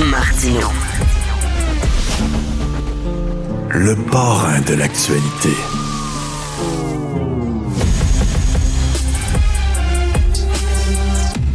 Martino. Le parrain de l'actualité.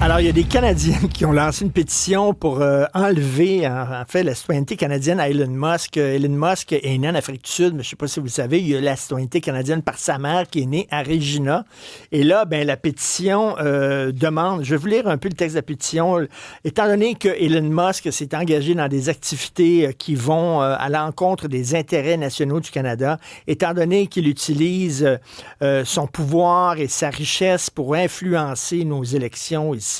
Alors, il y a des Canadiens qui ont lancé une pétition pour enlever, en fait, la citoyenneté canadienne à Elon Musk. Elon Musk est né en Afrique du Sud, mais je ne sais pas si vous le savez, il a la citoyenneté canadienne par sa mère qui est née à Regina. Et là, ben, la pétition demande, je vais vous lire un peu le texte de la pétition, étant donné que Elon Musk s'est engagé dans des activités qui vont à l'encontre des intérêts nationaux du Canada, étant donné qu'il utilise son pouvoir et sa richesse pour influencer nos élections ici,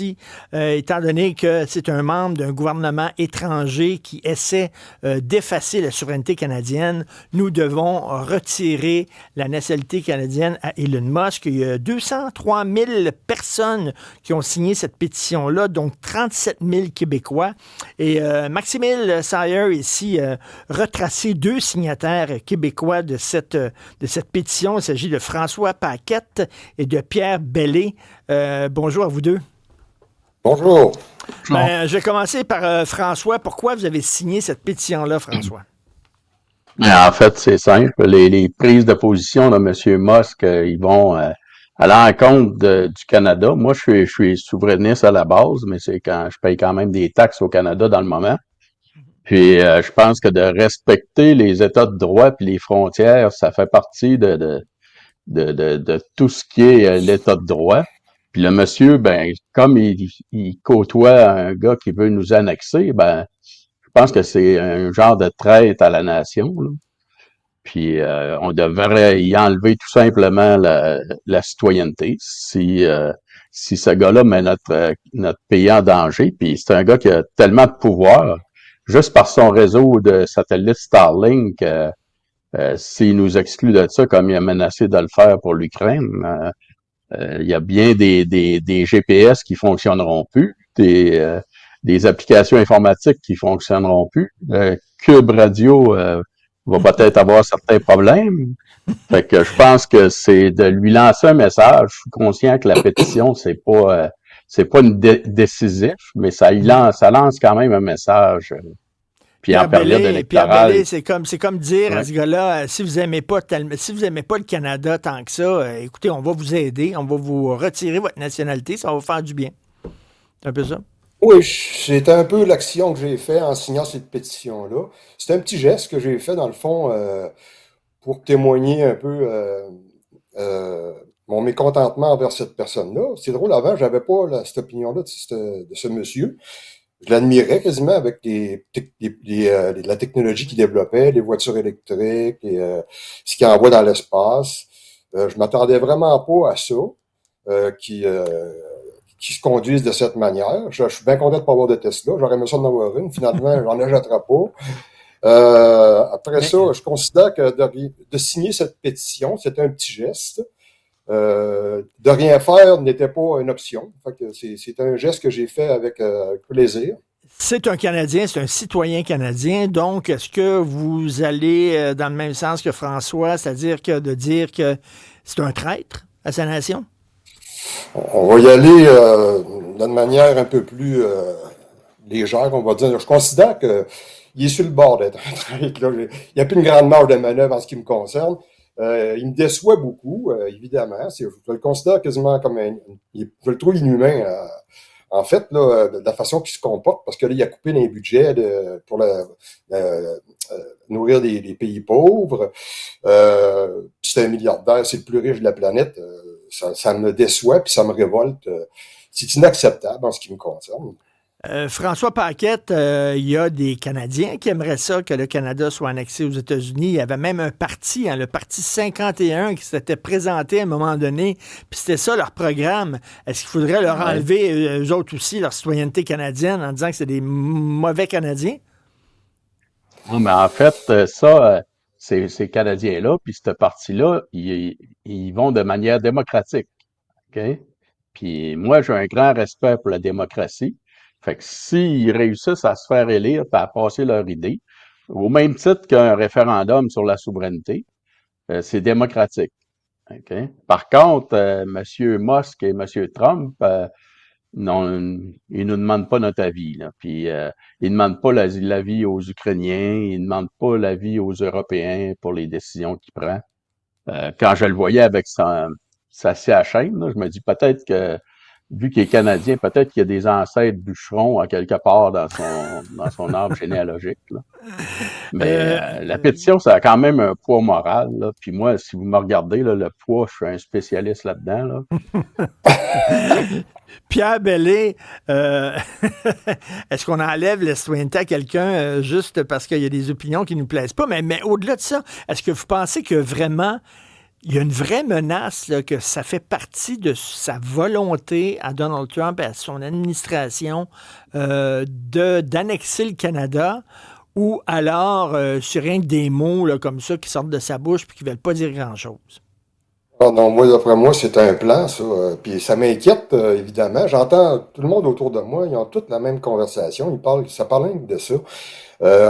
étant donné que c'est un membre d'un gouvernement étranger qui essaie d'effacer la souveraineté canadienne, nous devons retirer la nationalité canadienne à Elon Musk. Il y a 203 000 personnes qui ont signé cette pétition-là, donc 37 000 Québécois. Et Maximile Sayer ici retracé deux signataires québécois de cette pétition. Il s'agit de François Paquette et de Pierre Bellé. Bonjour à vous deux. Bonjour. Ben, je vais commencer par François. Pourquoi vous avez signé cette pétition-là, François? En fait, c'est simple. Les prises de position de M. Musk, ils vont à l'encontre du Canada. Moi, je suis souverainiste à la base, mais c'est quand je paye quand même des taxes au Canada dans le moment. Puis, je pense que de respecter les États de droit puis les frontières, ça fait partie de tout ce qui est l'État de droit. Puis le monsieur, ben, comme il côtoie un gars qui veut nous annexer, ben, je pense que c'est un genre de traite à la nation, là. Puis on devrait y enlever tout simplement la citoyenneté si ce gars-là met notre pays en danger. Puis c'est un gars qui a tellement de pouvoir, juste par son réseau de satellites Starlink, s'il nous exclut de ça, comme il a menacé de le faire pour l'Ukraine. Il y a bien des GPS qui fonctionneront plus, des applications informatiques qui fonctionneront plus. Cube Radio va peut-être avoir certains problèmes. Fait que je pense que c'est de lui lancer un message. Je suis conscient que la pétition, c'est pas une décisif, mais ça lance quand même un message. Puis en période Pierre électorale. Bellé, c'est comme dire Ouais. à ce gars-là, si vous aimez pas le Canada tant que ça, écoutez, on va vous aider, on va vous retirer votre nationalité, ça va vous faire du bien. C'est un peu ça. Oui, c'est un peu l'action que j'ai fait en signant cette pétition-là. C'est un petit geste que j'ai fait, dans le fond, pour témoigner un peu mon mécontentement envers cette personne-là. C'est drôle, avant, j'avais pas cette opinion-là de ce monsieur. Je l'admirais quasiment avec la technologie qu'il développait, les voitures électriques, ce qu'il envoie dans l'espace. Je m'attendais vraiment pas à ça, qui se conduisent de cette manière. Je suis bien content de pas avoir de Tesla. J'aurais aimé ça d'en avoir une. Finalement, j'en achèterai pas. Après Mais, ça, je considère que de signer cette pétition, c'était un petit geste. De rien faire n'était pas une option. Fait que c'est un geste que j'ai fait avec plaisir. c'est un Canadien, c'est un citoyen canadien, donc est-ce que vous allez dans le même sens que François, c'est-à-dire que de dire que c'est un traître à sa nation? On va y aller d'une manière un peu plus légère, on va dire. Je considère que il est sur le bord d'être un traître, là. Il n'y a plus une grande marge de manœuvre en ce qui me concerne. Il me déçoit beaucoup, évidemment. Je le considère quasiment comme je le trouve inhumain. En fait, là, de la façon qu'il se comporte, parce que là, il a coupé les budgets pour nourrir des pays pauvres. C'est un milliardaire, c'est le plus riche de la planète. Ça me déçoit, puis ça me révolte. C'est inacceptable en ce qui me concerne. François Paquette, il y a des Canadiens qui aimeraient ça, que le Canada soit annexé aux États-Unis. Il y avait même un parti, le Parti 51, qui s'était présenté à un moment donné, puis c'était ça leur programme. Est-ce qu'il faudrait leur enlever, eux autres aussi, leur citoyenneté canadienne en disant que c'est des mauvais Canadiens? Non, mais en fait, ces Canadiens-là, puis ce parti-là, ils vont de manière démocratique. OK? Puis moi, j'ai un grand respect pour la démocratie. Fait que s'ils réussissent à se faire élire et à passer leur idée, au même titre qu'un référendum sur la souveraineté, c'est démocratique. OK? Par contre, M. Musk et M. Trump, non, ils nous demandent pas notre avis, là. Puis ils demandent pas l'avis aux Ukrainiens, ils demandent pas l'avis aux Européens pour les décisions qu'ils prennent. Quand je le voyais avec sa CHM, là, je me dis peut-être que, vu qu'il est Canadien, peut-être qu'il y a des ancêtres bûcherons à quelque part dans son arbre généalogique, là. Mais Euh, la pétition, ça a quand même un poids moral, là. Puis moi, si vous me regardez, là, le poids, je suis un spécialiste là-dedans, là. Pierre Bellé, euh, est-ce qu'on enlève la citoyenneté à quelqu'un juste parce qu'il y a des opinions qui ne nous plaisent pas? Mais au-delà de ça, est-ce que vous pensez que vraiment, il y a une vraie menace, là, que ça fait partie de sa volonté à Donald Trump et à son administration d'annexer le Canada? Ou alors, c'est rien que des mots là, comme ça qui sortent de sa bouche et qui ne veulent pas dire grand-chose? Ah non, moi, d'après moi, c'est un plan, ça. Puis ça m'inquiète, évidemment. J'entends tout le monde autour de moi, ils ont toutes la même conversation. Ça parle rien que de ça.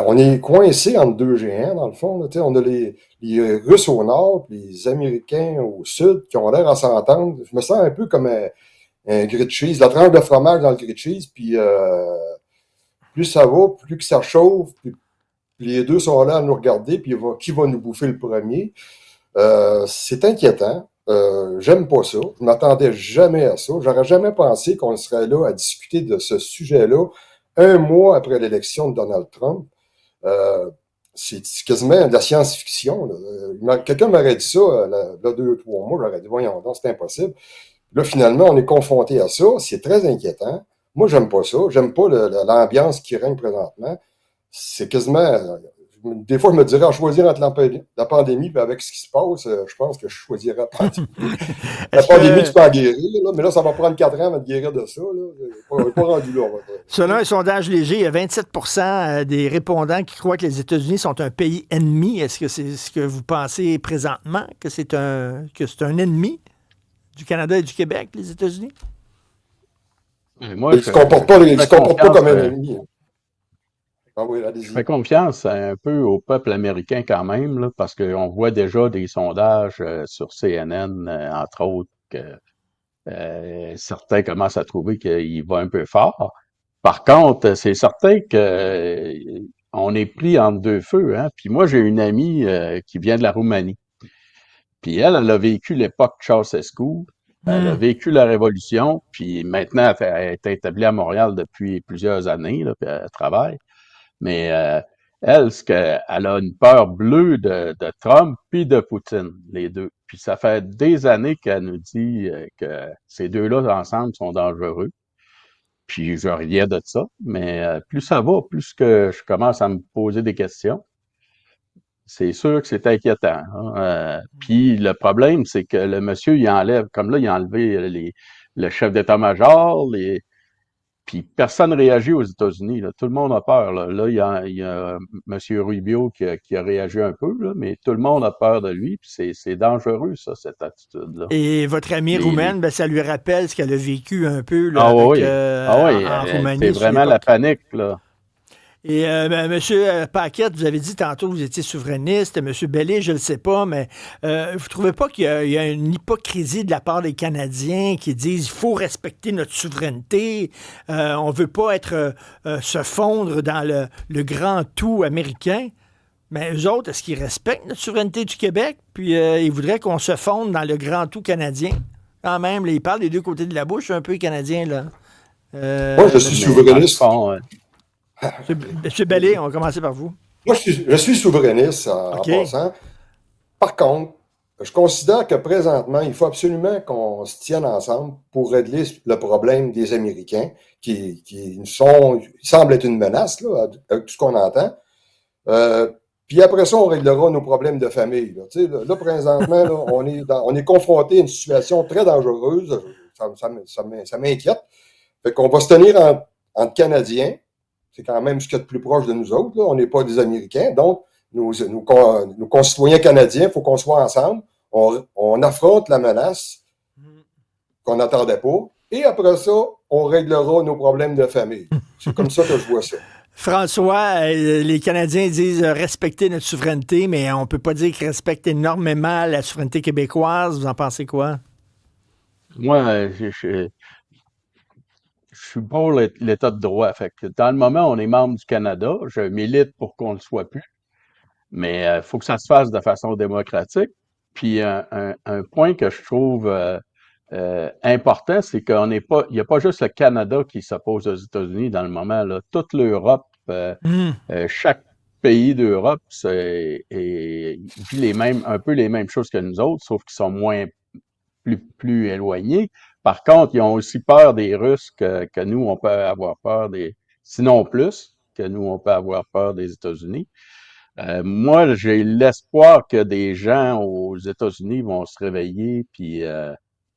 On est coincé entre deux géants, dans le fond, là. Tu sais, on a les Russes au nord, puis les Américains au sud, qui ont l'air à s'entendre. Je me sens un peu comme un grilled cheese, la tranche de fromage dans le grilled cheese, puis plus ça va, plus que ça chauffe, puis les deux sont là à nous regarder, puis qui va nous bouffer le premier? C'est inquiétant. J'aime pas ça. Je m'attendais jamais à ça. J'aurais jamais pensé qu'on serait là à discuter de ce sujet-là un mois après l'élection de Donald Trump. Euh, c'est quasiment de la science-fiction, là. Quelqu'un m'aurait dit ça là, 2 ou 3 mois, j'aurais dit, voyons donc, c'est impossible. Là, finalement, on est confronté à ça. C'est très inquiétant. Moi, j'aime pas ça. J'aime pas l'ambiance qui règne présentement. C'est quasiment. Des fois, je me dirais à choisir entre la pandémie et avec ce qui se passe, je pense que je choisirais la pandémie. La Est-ce pandémie, tu que, peux en guérir, là, mais là, ça va prendre 4 ans avant de guérir de ça. Là. On n'est pas rendu là, on va dire. selon un sondage léger, il y a 27 des répondants qui croient que les États-Unis sont un pays ennemi. Est-ce que c'est ce que vous pensez présentement, que c'est un ennemi du Canada et du Québec, les États-Unis? Et moi, Ils ne je fais se comportent pas confiance, comme un ennemi. Ah oui, je fais allez-y. confiance un peu au peuple américain quand même, là, parce qu'on voit déjà des sondages sur CNN, entre autres, que certains commencent à trouver qu'il va un peu fort. Par contre, c'est certain que on est pris entre deux feux, hein. Puis moi, j'ai une amie qui vient de la Roumanie. Puis elle a vécu l'époque Ceausescu, elle a Hmm. vécu la Révolution, puis maintenant, elle est établie à Montréal depuis plusieurs années, là, puis elle travaille. Mais elle, elle a une peur bleue de Trump puis de Poutine, les deux. Puis ça fait des années qu'elle nous dit que ces deux-là ensemble sont dangereux. Puis je riais de ça, mais plus ça va, plus que je commence à me poser des questions. C'est sûr que c'est inquiétant, hein. Puis le problème, c'est que le monsieur, il enlève, comme là, il a enlevé le chef d'état-major, puis personne ne réagit aux États-Unis, là. Tout le monde a peur, là. Là, il y a M. Rubio qui a réagi un peu, là, mais tout le monde a peur de lui, puis c'est dangereux, ça, cette attitude-là. Et votre amie Les... roumaine, ben, ça lui rappelle ce qu'elle a vécu un peu là, Ah avec, oui, ah oui, en c'est Roumanie sous vraiment la l'époque. panique, là. Et Monsieur Paquette, vous avez dit tantôt que vous étiez souverainiste. Monsieur Bellé, je ne le sais pas, mais vous ne trouvez pas qu'il y a une hypocrisie de la part des Canadiens qui disent il faut respecter notre souveraineté, on ne veut pas se fondre dans le grand tout américain. Mais eux autres, est-ce qu'ils respectent notre souveraineté du Québec? Puis ils voudraient qu'on se fonde dans le grand tout canadien. Quand même, là, ils parlent des deux côtés de la bouche, un peu les Canadiens, là. Moi, je suis Monsieur, Mais dans le souverainiste. fond, Monsieur Bellé, on va commencer par vous. Moi, je suis souverainiste en OK. passant. Par contre, je considère que présentement, il faut absolument qu'on se tienne ensemble pour régler le problème des Américains qui semblent être une menace, là, avec tout ce qu'on entend. Euh, Puis après ça, on réglera nos problèmes de famille. Là, tu sais, là, présentement, là, on est confronté à une situation très dangereuse. Ça m'inquiète. Fait qu'on va se tenir entre Canadiens. C'est quand même ce qu'il y a de plus proche de nous autres. Là. On n'est pas des Américains. Donc, nos concitoyens canadiens, il faut qu'on soit ensemble. On affronte la menace qu'on n'attendait pas. Et après ça, on réglera nos problèmes de famille. C'est comme ça que je vois ça. François, les Canadiens disent respecter notre souveraineté, mais on peut pas dire qu'ils respectent énormément la souveraineté québécoise. Vous en pensez quoi? moi, suis pour l'État de droit. Fait que dans le moment, on est membre du Canada. Je milite pour qu'on ne le soit plus. Mais il faut que ça se fasse de façon démocratique. Puis un point que je trouve important, c'est qu'il n'y a pas juste le Canada qui s'oppose aux États-Unis dans le moment, là. Toute l'Europe, chaque pays d'Europe vit un peu les mêmes choses que nous autres, sauf qu'ils sont plus éloignés. Par contre, ils ont aussi peur des Russes que nous, on peut avoir peur sinon plus, que nous, on peut avoir peur des États-Unis. Moi, j'ai l'espoir que des gens aux États-Unis vont se réveiller, puis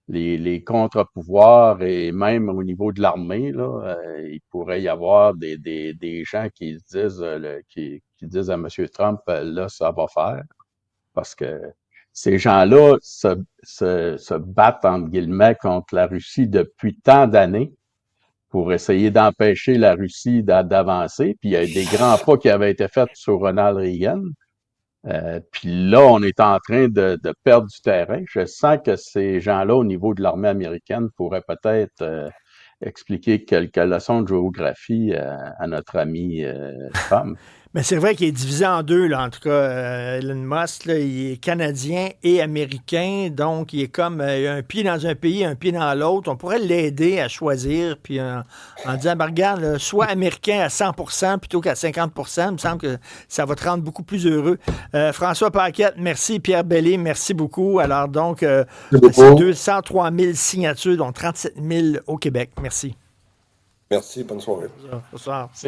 les contre-pouvoirs et même au niveau de l'armée, là, il pourrait y avoir des gens qui se disent, qui disent à M. Trump, là, ça va faire, parce que ces gens-là se battent, entre guillemets, contre la Russie depuis tant d'années pour essayer d'empêcher la Russie d'avancer. Puis il y a des grands pas qui avaient été faits sur Ronald Reagan. Puis là, on est en train de perdre du terrain. Je sens que ces gens-là, au niveau de l'armée américaine, pourraient peut-être expliquer quelques leçons de géographie à notre ami Trump. Mais c'est vrai qu'il est divisé en deux, là, en tout cas. Elon Musk, là, il est canadien et américain, donc il est comme un pied dans un pays, un pied dans l'autre. On pourrait l'aider à choisir, puis en disant, ben, regarde, là, sois américain à 100% plutôt qu'à 50%. Il me semble que ça va te rendre beaucoup plus heureux. François Paquette, merci. Pierre Bellé, merci beaucoup. Alors donc, c'est 203 000 signatures, dont 37 000 au Québec. Merci. Merci, bonne soirée. Bonsoir.